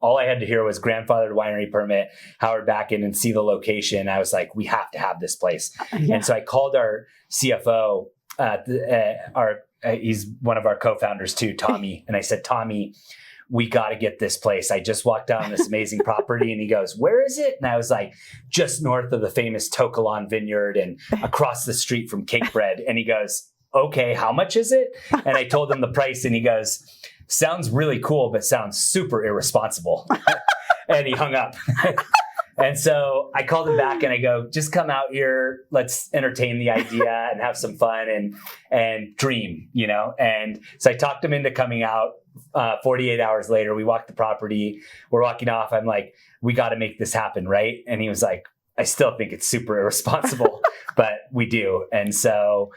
all I had to hear was grandfathered winery permit, Howard back in and see the location. I was like, we have to have this place. Yeah. And so I called our CFO, he's one of our co-founders too, Tommy. And I said, Tommy, we got to get this place. I just walked down this amazing property. And he goes, where is it? And I was like, just north of the famous Tokelon Vineyard and across the street from Cake Bread. And he goes, okay, how much is it? And I told him the price and he goes, sounds really cool, but sounds super irresponsible. And he hung up. And so I called him back and I go, just come out here. Let's entertain the idea and have some fun and dream, you know? And so I talked him into coming out. 48 hours later, we walked the property. We're walking off. I'm like, we got to make this happen, right? And he was like, I still think it's super irresponsible, but we do. And so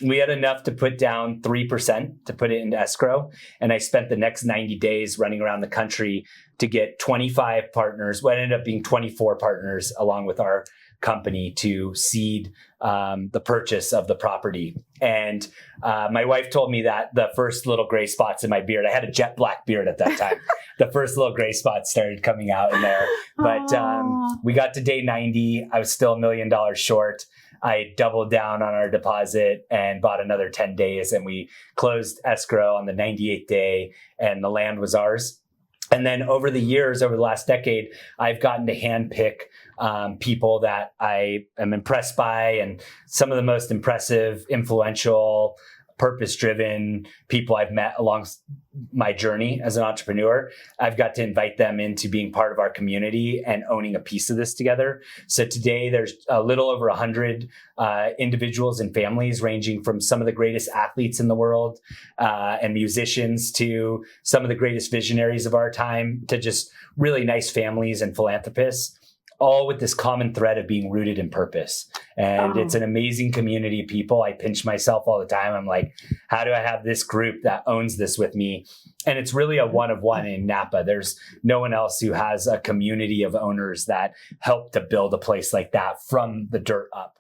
we had enough to put down 3% to put it into escrow. And I spent the next 90 days running around the country to get 25 partners, what ended up being 24 partners along with our company to seed the purchase of the property. And my wife told me that the first little gray spots in my beard, I had a jet black beard at that time. The first little gray spots started coming out in there. But we got to day 90. I was still $1 million short. I doubled down on our deposit and bought another 10 days. And we closed escrow on the 98th day and the land was ours. And then over the years, over the last decade, I've gotten to handpick people that I am impressed by, and some of the most impressive, influential, purpose-driven people I've met along my journey as an entrepreneur. I've got to invite them into being part of our community and owning a piece of this together. So today there's a little over 100 individuals and families ranging from some of the greatest athletes in the world and musicians to some of the greatest visionaries of our time to just really nice families and philanthropists, all with this common thread of being rooted in purpose. And it's an amazing community of people. I pinch myself all the time. I'm like, how do I have this group that owns this with me? And it's really a one of one in Napa. There's no one else who has a community of owners that help to build a place like that from the dirt up.